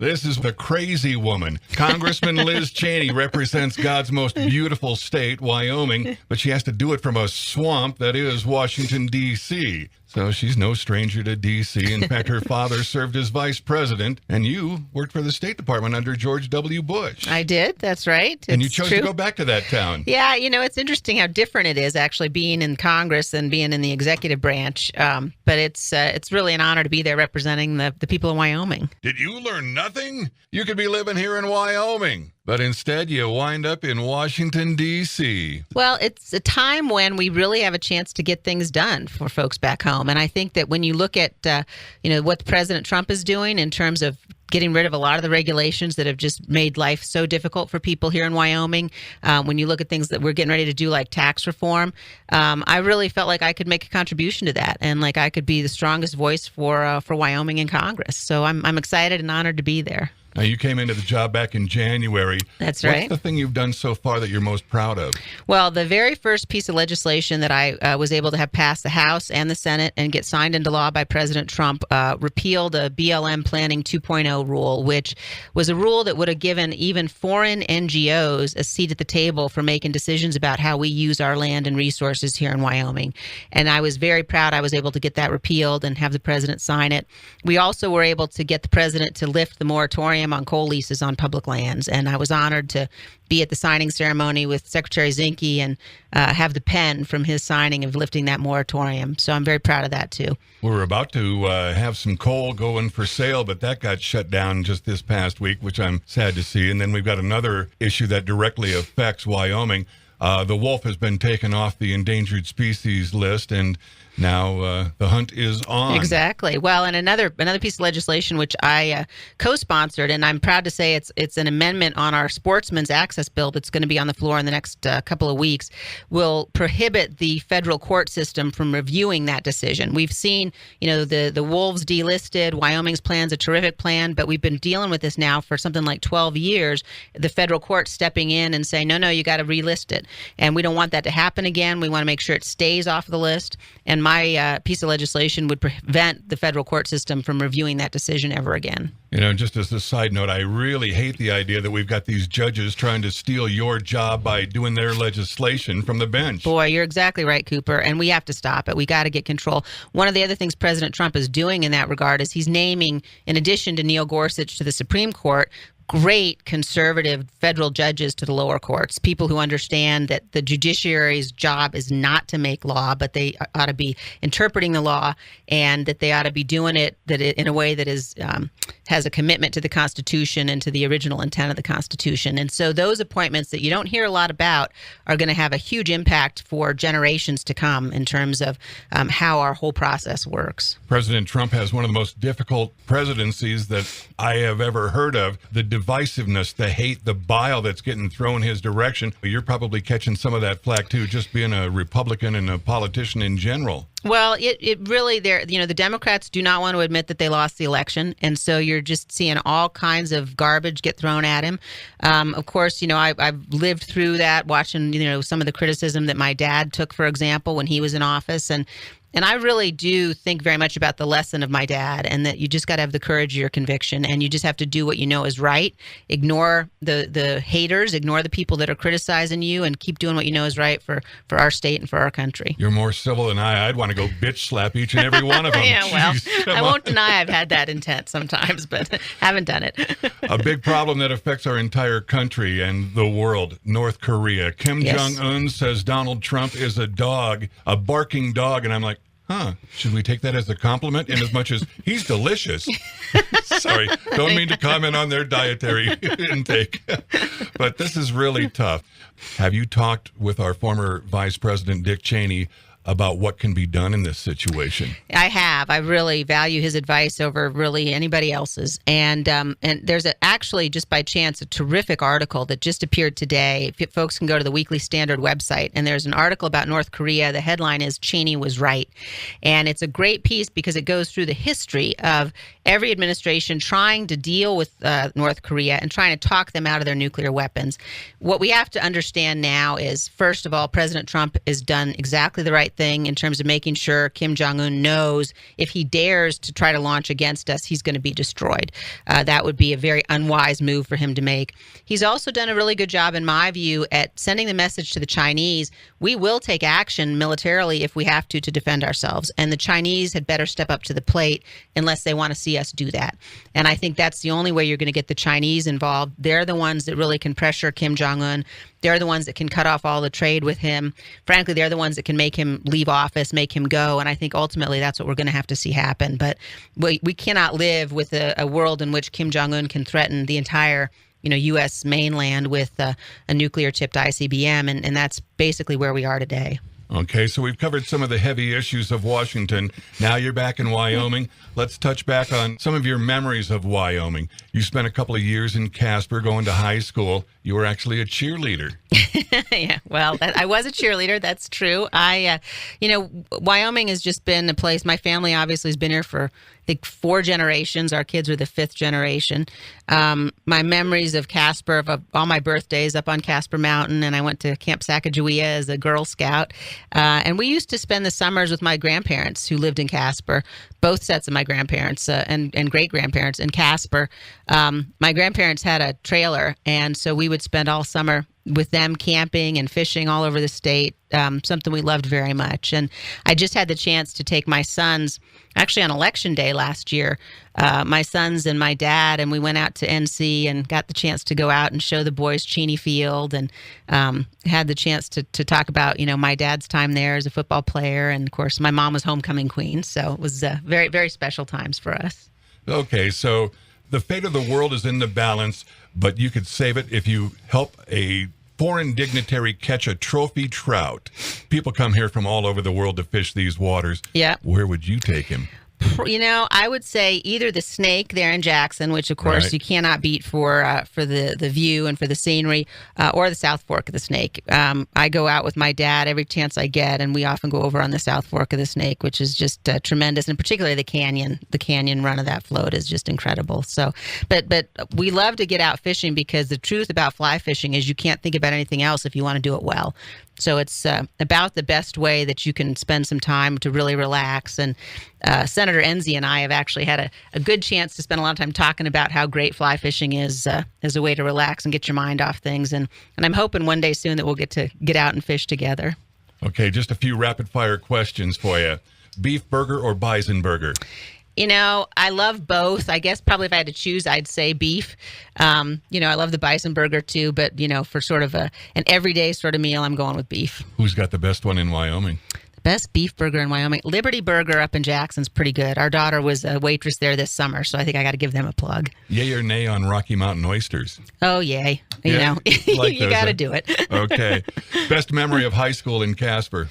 This is the crazy woman. Congressman Liz Cheney represents God's most beautiful state, Wyoming, but she has to do it from a swamp that is Washington, D.C. So she's no stranger to D.C. In fact, her father served as vice president, and you worked for the State Department under George W. Bush. I did. That's right. And you chose to go back to that town. Yeah, it's interesting how different it is actually being in Congress than being in the executive branch. But it's really an honor to be there representing the people of Wyoming. Did you learn nothing? You could be living here in Wyoming. But instead, you wind up in Washington, D.C. Well, it's a time when we really have a chance to get things done for folks back home. And I think that when you look at, what President Trump is doing in terms of getting rid of a lot of the regulations that have just made life so difficult for people here in Wyoming, when you look at things that we're getting ready to do like tax reform, I really felt like I could make a contribution to that and like I could be the strongest voice for Wyoming in Congress. So I'm excited and honored to be there. Now, you came into the job back in January. That's right. What's the thing you've done so far that you're most proud of? Well, the very first piece of legislation that I was able to have pass the House and the Senate and get signed into law by President Trump repealed a BLM Planning 2.0 rule, which was a rule that would have given even foreign NGOs a seat at the table for making decisions about how we use our land and resources here in Wyoming. And I was very proud I was able to get that repealed and have the president sign it. We also were able to get the president to lift the moratorium on coal leases on public lands, and I was honored to be at the signing ceremony with Secretary Zinke and have the pen from his signing of lifting that moratorium. So I'm very proud of that too. We were about to have some coal going for sale, but that got shut down just this past week, which I'm sad to see. And then we've got another issue that directly affects Wyoming. The wolf has been taken off the endangered species list, and now the hunt is on. Exactly. Well, and another piece of legislation which I co-sponsored, and I'm proud to say it's an amendment on our Sportsman's Access Bill that's going to be on the floor in the next couple of weeks, will prohibit the federal court system from reviewing that decision. We've seen, the wolves delisted. Wyoming's plan's a terrific plan, but we've been dealing with this now for something like 12 years. The federal court stepping in and saying, no, you got to relist it. And we don't want that to happen again. We want to make sure it stays off the list. And my piece of legislation would prevent the federal court system from reviewing that decision ever again. Just as a side note, I really hate the idea that we've got these judges trying to steal your job by doing their legislation from the bench. Boy, you're exactly right, Cooper, and we have to stop it. We got to get control. One of the other things President Trump is doing in that regard is he's naming, in addition to Neil Gorsuch to the Supreme Court, great conservative federal judges to the lower courts, people who understand that the judiciary's job is not to make law, but they ought to be interpreting the law, and that they ought to be doing it in a way that is has a commitment to the Constitution and to the original intent of the Constitution. And so those appointments that you don't hear a lot about are going to have a huge impact for generations to come in terms of how our whole process works. President Trump has one of the most difficult presidencies that I have ever heard of. The divisiveness, the hate, the bile that's getting thrown his direction. You're probably catching some of that flack too, just being a Republican and a politician in general. Well, it really, the Democrats do not want to admit that they lost the election. And so you're just seeing all kinds of garbage get thrown at him. Of course, I've lived through that, watching, some of the criticism that my dad took, for example, when he was in office. And I really do think very much about the lesson of my dad, and that you just got to have the courage of your conviction, and you just have to do what you know is right. Ignore the haters, ignore the people that are criticizing you, and keep doing what you know is right for our state and for our country. You're more civil than I. I'd want to go bitch slap each and every one of them. Yeah, well, Jeez, I won't deny I've had that intent sometimes, but haven't done it. A big problem that affects our entire country and the world, North Korea. Kim Jong-un says Donald Trump is a dog, a barking dog, and I'm like, should we take that as a compliment in as much as he's delicious? Sorry, don't mean to comment on their dietary intake. But this is really tough. Have you talked with our former Vice President Dick Cheney about what can be done in this situation? I have. I really value his advice over really anybody else's. And there's actually, just by chance, a terrific article that just appeared today. If folks can go to the Weekly Standard website, and there's an article about North Korea. The headline is "Cheney Was Right." And it's a great piece because it goes through the history of every administration trying to deal with North Korea and trying to talk them out of their nuclear weapons. What we have to understand now is, first of all, President Trump has done exactly the right right thing in terms of making sure Kim Jong-un knows if he dares to try to launch against us, he's going to be destroyed. That would be a very unwise move for him to make. He's also done a really good job, in my view, at sending the message to the Chinese, we will take action militarily if we have to defend ourselves. And the Chinese had better step up to the plate unless they want to see us do that. And I think that's the only way you're going to get the Chinese involved. They're the ones that really can pressure Kim Jong-un. They're the ones that can cut off all the trade with him. Frankly, they're the ones that can make him leave office, make him go. And I think ultimately that's what we're going to have to see happen. But we cannot live with a world in which Kim Jong-un can threaten the entire U.S. mainland with a nuclear-tipped ICBM. And that's basically where we are today. Okay, so we've covered some of the heavy issues of Washington. Now you're back in Wyoming. Let's touch back on some of your memories of Wyoming. You spent a couple of years in Casper going to high school. You were actually a cheerleader. Yeah, well, I was a cheerleader. That's true. Wyoming has just been a place. My family obviously has been here for, I think, 4 generations. Our kids are the 5th generation. My memories of Casper, of all my birthdays up on Casper Mountain, and I went to Camp Sacagawea as a Girl Scout. And we used to spend the summers with my grandparents who lived in Casper, both sets of my grandparents and great-grandparents in Casper. My grandparents had a trailer, and so we would spend all summer with them camping and fishing all over the state, something we loved very much. And I just had the chance to take my sons, actually on Election Day last year, my sons and my dad, and we went out to NC and got the chance to go out and show the boys Cheney Field, and had the chance to talk about, my dad's time there as a football player. And, of course, my mom was homecoming queen, so it was very, very special times for us. Okay, so the fate of the world is in the balance, but you could save it if you help a foreign dignitary catch a trophy trout. People come here from all over the world to fish these waters. Yeah. Where would you take him? I would say either the Snake there in Jackson, which of course Right. you cannot beat for the view and for the scenery, or the South Fork of the Snake. I go out with my dad every chance I get, and we often go over on the South Fork of the Snake, which is just tremendous, and particularly the canyon run of that float is just incredible. So, but we love to get out fishing because the truth about fly fishing is you can't think about anything else if you want to do it well. So it's about the best way that you can spend some time to really relax. And Senator Enzi and I have actually had a good chance to spend a lot of time talking about how great fly fishing is as a way to relax and get your mind off things. And I'm hoping one day soon that we'll get out and fish together. Okay, just a few rapid-fire questions for you. Beef burger or bison burger? I love both. I guess probably if I had to choose, I'd say beef. I love the bison burger too, but, for sort of an everyday sort of meal, I'm going with beef. Who's got the best one in Wyoming? The best beef burger in Wyoming? Liberty Burger up in Jackson's pretty good. Our daughter was a waitress there this summer, so I think I got to give them a plug. Yay or nay on Rocky Mountain oysters? Oh, yay. Yeah? Like you got to do it. Okay. Best memory of high school in Casper?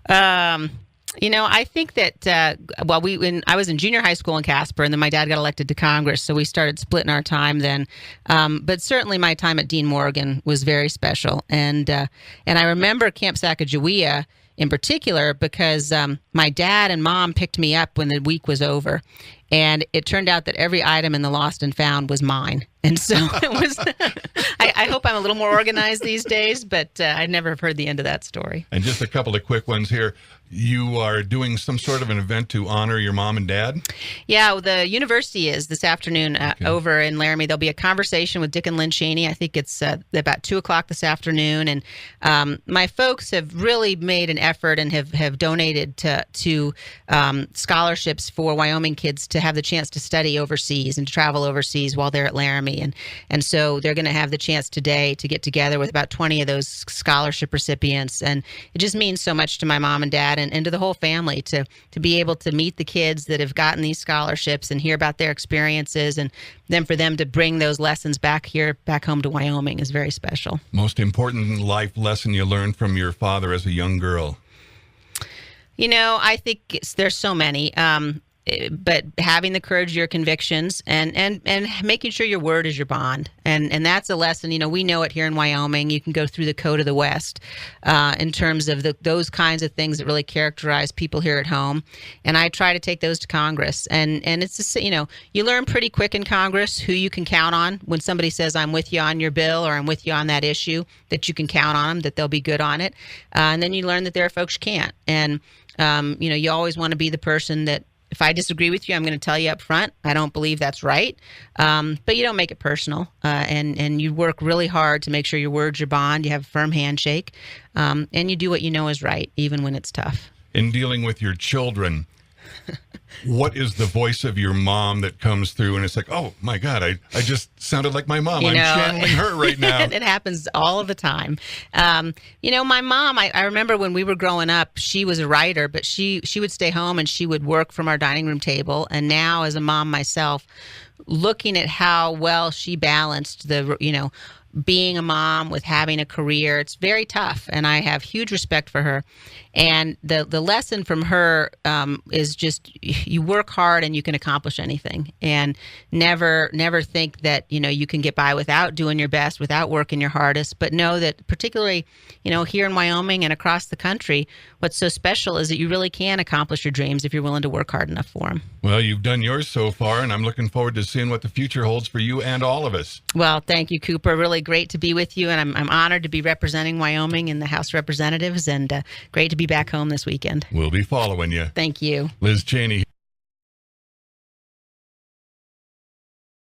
I think that, when I was in junior high school in Casper, and then my dad got elected to Congress, so we started splitting our time then. But certainly my time at Dean Morgan was very special. And I remember Camp Sacagawea in particular because my dad and mom picked me up when the week was over. And it turned out that every item in the Lost and Found was mine. And so it was, I hope I'm a little more organized these days, but I never have heard the end of that story. And just a couple of quick ones here. You are doing some sort of an event to honor your mom and dad? Yeah, the university is this afternoon over in Laramie. There'll be a conversation with Dick and Lynn Cheney. I think it's about 2 o'clock this afternoon. And my folks have really made an effort and have donated to scholarships for Wyoming kids to have the chance to study overseas and to travel overseas while they're at Laramie. And so they're going to have the chance today to get together with about 20 of those scholarship recipients. And it just means so much to my mom and dad and to the whole family to be able to meet the kids that have gotten these scholarships and hear about their experiences, and then for them to bring those lessons back home to Wyoming is very special. Most important life lesson you learned from your father as a young girl? I think there's so many. but having the courage of your convictions and making sure your word is your bond. And that's a lesson, we know it here in Wyoming. You can go through the Code of the West in terms of those kinds of things that really characterize people here at home. And I try to take those to Congress. And it's just, you learn pretty quick in Congress who you can count on when somebody says, I'm with you on your bill or I'm with you on that issue, that you can count on them, that they'll be good on it. And then you learn that there are folks you can't. And, you always want to be the person that, if I disagree with you, I'm going to tell you up front, I don't believe that's right. But you don't make it personal. And you work really hard to make sure your word's your bond. You have a firm handshake. And you do what you know is right, even when it's tough. In dealing with your children, what is the voice of your mom that comes through and it's like, oh my God, I just sounded like my mom. I'm channeling her right now. It happens all of the time. My mom, I remember when we were growing up, she was a writer, but she would stay home and she would work from our dining room table. And now as a mom myself, looking at how well she balanced being a mom with having a career, it's very tough, and I have huge respect for her. And the lesson from her is just you work hard and you can accomplish anything, and never think that you can get by without doing your best, without working your hardest. But know that particularly here in Wyoming and across the country, what's so special is that you really can accomplish your dreams if you're willing to work hard enough for them. Well, you've done yours so far, and I'm looking forward to seeing what the future holds for you and all of us. Well, thank you, Cooper. Really great to be with you, and I'm honored to be representing Wyoming in the House of Representatives, and great to be back home this weekend. We'll be following you. Thank you. Liz Cheney.